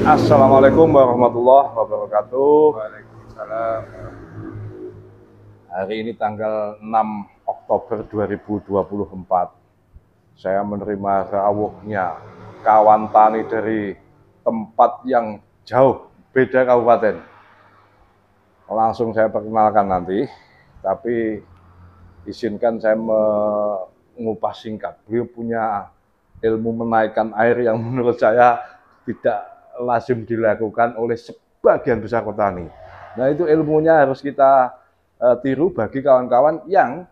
Assalamualaikum warahmatullahi wabarakatuh. Waalaikumsalam. Hari ini tanggal 6 Oktober 2024. Saya menerima rawuhnya kawan tani dari tempat yang jauh, beda kabupaten. Langsung saya perkenalkan nanti, tapi izinkan saya mengupas singkat. Beliau punya ilmu menaikkan air yang menurut saya tidak lazim dilakukan oleh sebagian besar petani. Nah, itu ilmunya harus kita tiru bagi kawan-kawan yang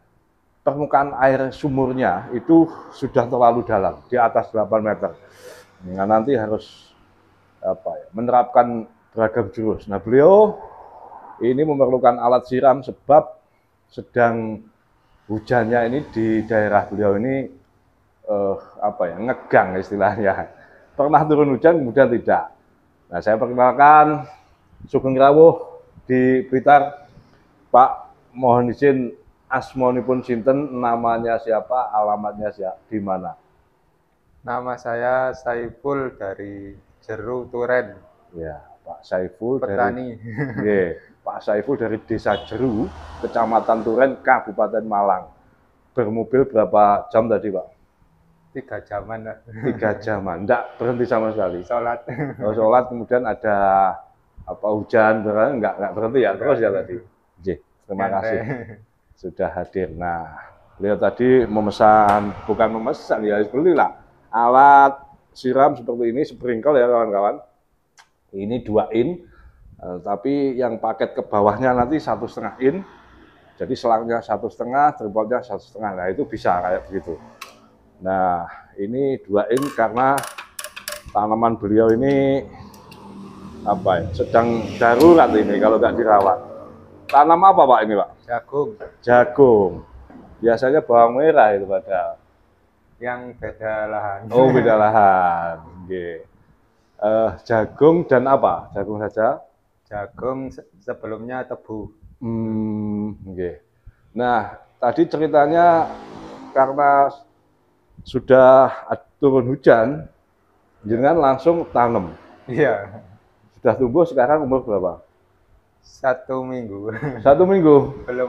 permukaan air sumurnya itu sudah terlalu dalam, di atas 8 meter. Nah, nanti harus menerapkan beragam jurus. Nah, beliau ini memerlukan alat siram sebab sedang hujannya ini di daerah beliau ini ngegang istilahnya. Pernah turun hujan, kemudian tidak. Nah, saya perkenalkan Sugeng Rawuh di Blitar. Pak, mohon izin asmonipun sinten, namanya siapa, alamatnya siapa, di mana? Nama saya Saiful dari Jeru Turen. Ya, Pak Saiful petani. Pak Saiful dari Desa Jeru, Kecamatan Turen, Kabupaten Malang. Bermobil berapa jam tadi, Pak? 3 jaman. 3 jaman, enggak berhenti sama sekali. Sholat. Oh, sholat, kemudian ada hujan, enggak berhenti ya, terus ya tadi. Terima kasih sudah hadir. Nah, beliau tadi bukan memesan ya, belilah alat siram seperti ini, sprinkle ya kawan-kawan. Ini 2 in, tapi yang paket ke bawahnya nanti 1,5 in. Jadi selangnya 1,5, tripodnya 1,5. Nah, itu bisa kayak begitu. Nah, ini 2 in karena tanaman beliau ini sedang darurat ini kalau nggak dirawat. Tanam apa Pak ini Pak? Jagung. Jagung. Biasanya bawang merah itu padahal. Yang beda lahan. Oh, beda lahan. Jagung dan apa? Jagung saja? Jagung sebelumnya tebu. Nah, tadi ceritanya karena sudah turun hujan, jangan langsung tanam. Iya. Sudah tumbuh sekarang umur berapa? 1 minggu. 1 minggu. Belum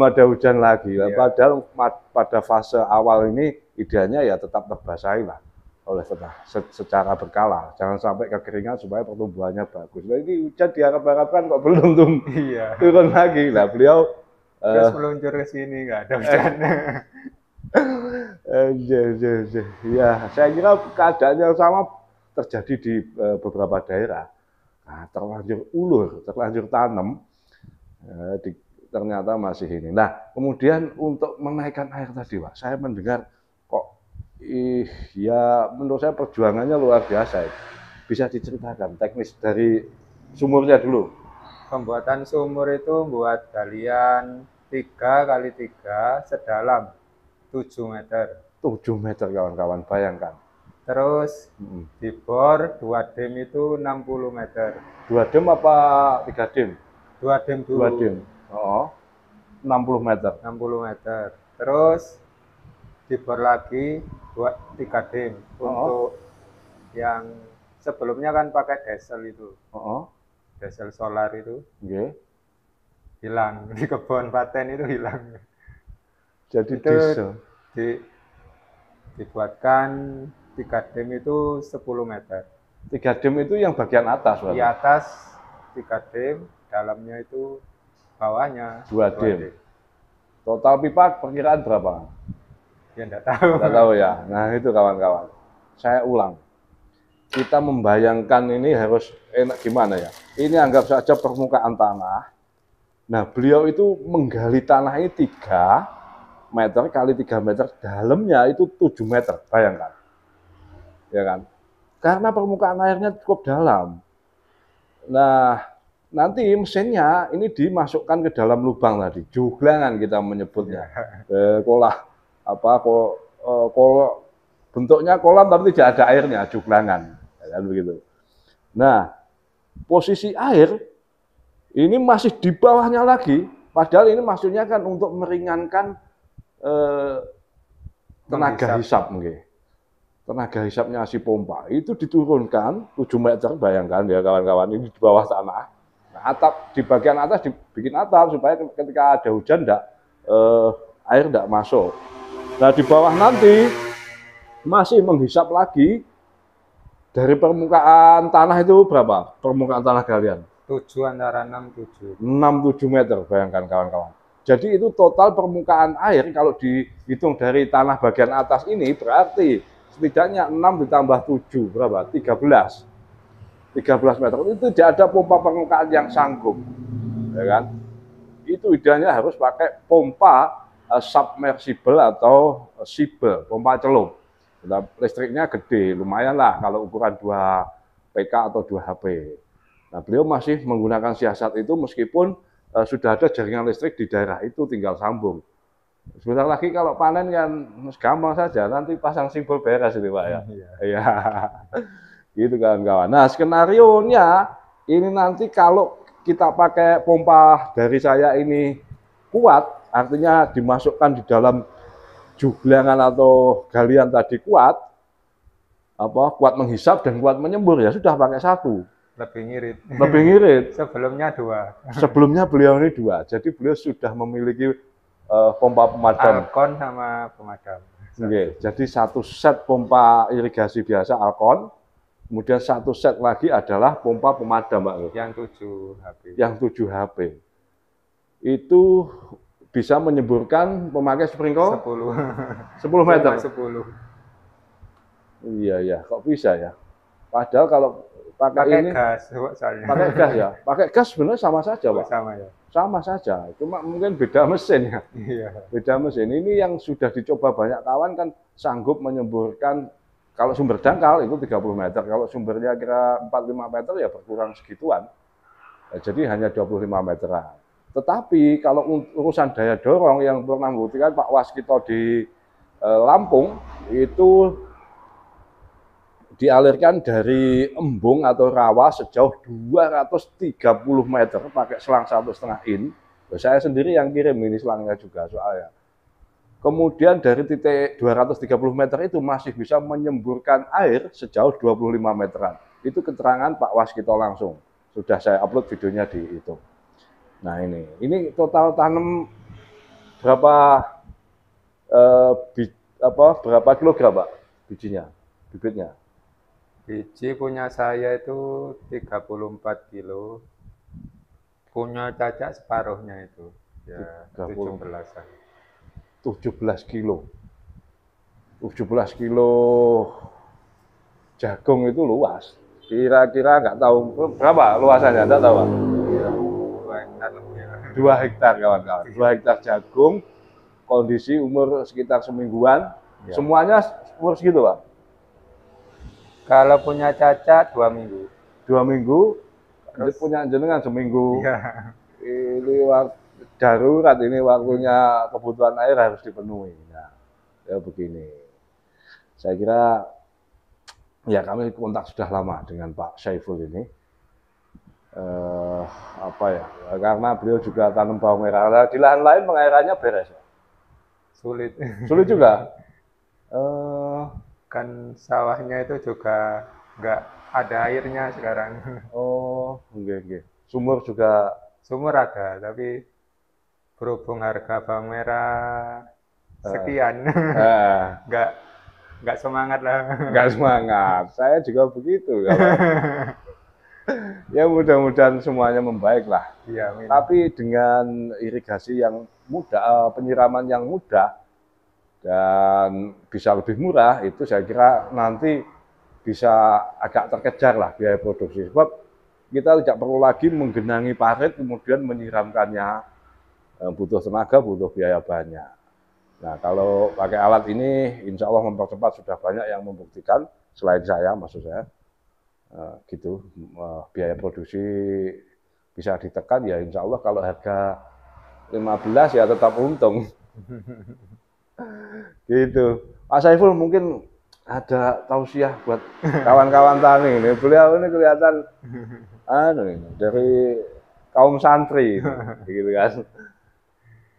ada hujan lagi. Iya. Padahal pada fase awal ini idealnya ya tetap terbasahi lah oleh secara berkala. Jangan sampai kekeringan supaya pertumbuhannya bagus. Nah, ini hujan diharap-harapkan kok belum turun lagi. Nah, beliau terus meluncur ke sini nggak ada hujan. Ya, saya kira keadaannya sama terjadi di beberapa daerah. Nah, terlanjur ulur, terlanjur tanam, ternyata masih ini. Nah, kemudian untuk menaikkan air tadi, Pak, saya mendengar kok, ya menurut saya perjuangannya luar biasa. Bisa diceritakan teknis dari sumurnya dulu. Pembuatan sumur itu buat galian 3x3 sedalam 7 meter. 7 meter kawan-kawan, bayangkan. Terus dibor 2 dem itu 60 meter. 2 dem apa 3 dem? 2 dem dulu. 2 dem. Oh, 60 meter. 60 meter. Terus dibor lagi 3 dem. Untuk yang sebelumnya kan pakai diesel itu. Diesel solar itu. Hilang. Di kebun paten itu hilang. Jadi itu diesel. Dibuatkan 3 dem itu 10 meter. 3 dem itu yang bagian atas, Di atas 3 dem, dalamnya itu bawahnya 2 dem. Total pipa perkiraan berapa? Ya enggak tahu. Enggak tahu ya. Nah, itu kawan-kawan. Saya ulang. Kita membayangkan ini harus enak gimana ya. Ini anggap saja permukaan tanah. Nah, beliau itu menggali tanah ini 3 meter kali 3 meter, dalamnya itu 7 meter, bayangkan. Ya kan? Karena permukaan airnya cukup dalam. Nah, nanti mesinnya ini dimasukkan ke dalam lubang tadi, juglangan kita menyebutnya. Bentuknya kolam tapi tidak ada airnya, juglangan. Ya, begitu. Nah, posisi air ini masih di bawahnya lagi, padahal ini maksudnya kan untuk meringankan tenaga hisap mungkin. tenaga hisapnya si pompa itu diturunkan 7 meter, bayangkan ya kawan-kawan, ini di bawah tanah. Nah, atap di bagian atas dibikin atap supaya ketika ada hujan air tidak masuk. Nah, di bawah nanti masih menghisap lagi dari permukaan tanah itu berapa? Permukaan tanah kalian? 7 antara 6-7. 6-7 meter, bayangkan kawan-kawan. Jadi itu total permukaan air kalau dihitung dari tanah bagian atas ini berarti setidaknya 6 ditambah 7 berapa? 13 meter. Itu tidak ada pompa permukaan yang sanggup, ya kan? Itu idealnya harus pakai pompa submersible atau sibel, pompa celup. Nah, listriknya gede, lumayan lah kalau ukuran 2 PK atau 2 HP. Nah, beliau masih menggunakan siasat itu meskipun sudah ada jaringan listrik di daerah itu, tinggal sambung. Sebentar lagi kalau panen kan gampang saja, nanti pasang simbol beres itu Pak ya. Iya. Gitu kawan-kawan. Nah, skenario-nya ini nanti kalau kita pakai pompa dari saya ini kuat, artinya dimasukkan di dalam juglangan atau galian tadi kuat, kuat menghisap dan kuat menyembur, ya sudah pakai satu. Lebih ngirit. Lebih ngirit. Sebelumnya 2. Sebelumnya beliau ini 2. Jadi beliau sudah memiliki pompa pemadam. Alkon sama pemadam. Oke, jadi satu set pompa irigasi biasa Alkon, kemudian satu set lagi adalah pompa pemadam, Pak. Yang 7 HP. Yang 7 HP. Itu bisa menyemburkan pemakai sprinkle 10 meter. 10. Iya, kok bisa ya? Padahal kalau pakai ini gas soalnya. Pakai gas ya. Pakai gas sebenarnya sama saja, Pak. Sama ya. Sama saja. Cuma mungkin beda mesin ya. Iya. Beda mesin. Ini yang sudah dicoba banyak kawan kan sanggup menyemburkan, kalau sumber dangkal itu 30 meter. Kalau sumbernya kira 45 meter ya berkurang segituan. Ya, jadi hanya 25 meteran. Tetapi kalau urusan daya dorong yang pernah membuktikan Pak Waskito di Lampung itu dialirkan dari embung atau rawa sejauh 230 meter pakai selang 1,5 in. Saya sendiri yang kirim ini selangnya juga soalnya. Kemudian dari titik 230 meter itu masih bisa menyemburkan air sejauh 25 meteran. Itu keterangan Pak Waskito langsung. Sudah saya upload videonya di itu. Nah ini total tanam berapa berapa kilogram Pak bijinya, bibitnya? Biji punya saya itu 34 kilo. Punya Caca separuhnya itu. Ya, 17-an. 17 kilo. 17 kilo jagung itu luas. Kira-kira nggak tahu berapa luasannya, nggak tahu Pak? Iya, 2 hektar lebih. 2 hektar kawan-kawan. 2 hektar jagung, kondisi umur sekitar semingguan. Ya. Semuanya umur segitu Pak? Kalau punya Caca 2 minggu. 2 minggu, terus punya jenengan seminggu. Iya. Ini darurat, ini waktunya kebutuhan air harus dipenuhi. Nah, ya begini. Saya kira ya kami kontak sudah lama dengan Pak Saiful ini. Karena beliau juga tanam bawang merah. Di lahan lain pengairannya beres. Sulit. Sulit juga. Kan sawahnya itu juga nggak ada airnya sekarang. Oh, oke. Sumur juga? Sumur ada, tapi berhubung harga bawang merah sekian, nggak semangat lah. Nggak semangat, saya juga begitu. Ya mudah-mudahan semuanya membaik lah. Ya, tapi dengan irigasi yang mudah, penyiraman yang mudah, dan bisa lebih murah, itu saya kira nanti bisa agak terkejar lah biaya produksi. Sebab kita tidak perlu lagi menggenangi parit kemudian menyiramkannya, butuh tenaga, butuh biaya banyak. Nah kalau pakai alat ini insya Allah mempercepat, sudah banyak yang membuktikan selain saya, maksud saya gitu, biaya produksi bisa ditekan ya insya Allah. Kalau harga 15 ya tetap untung. Gitu. Pak Saiful mungkin ada tausiah buat kawan-kawan tani ini. Beliau ini kelihatan dari kaum santri gitu kan.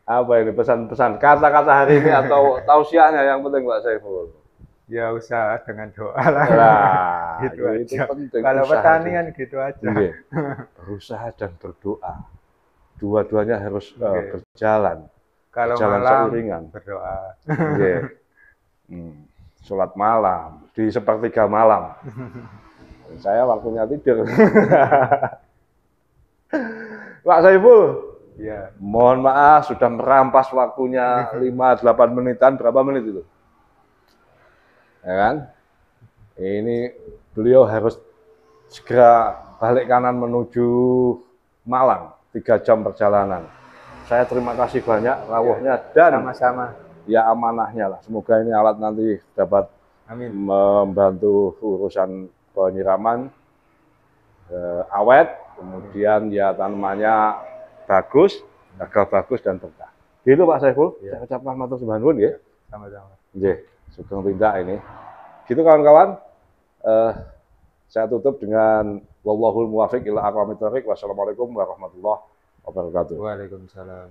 Apa ini pesan-pesan kata-kata hari ini atau tausiahnya yang penting Pak Saiful? Ya usaha dengan doa lah. Nah, Gitu itu aja. penting. Kalau Usaha petani itu. kan gitu aja. Iya. Berusaha dan berdoa. Dua-duanya harus Oke. berjalan. Kalau Berjalan malam seiringan. berdoa. Iya. Sholat malam di sepertiga malam. Saya waktunya tidur. Pak Saiful, Iya. mohon maaf sudah merampas waktunya 5-8 menitan. Berapa menit itu? Ya kan? Ini beliau harus segera balik kanan menuju Malang, 3 jam perjalanan. Saya terima kasih banyak rawuhnya dan Sama-sama. ya amanahnya lah. Semoga ini alat nanti dapat Amin. membantu urusan penyiraman awet, kemudian ya tanamannya bagus, gagal bagus dan berkah. Gitu Pak Saiful, saya ucapkan matur suwun ya. Sama-sama. Nggih, sugeng tindak ini. Gitu kawan-kawan. Saya tutup dengan wallahul muwaffiq ila aqwamit thoriq. Wassalamualaikum warahmatullahi wabarakatuh. Waalaikumsalam.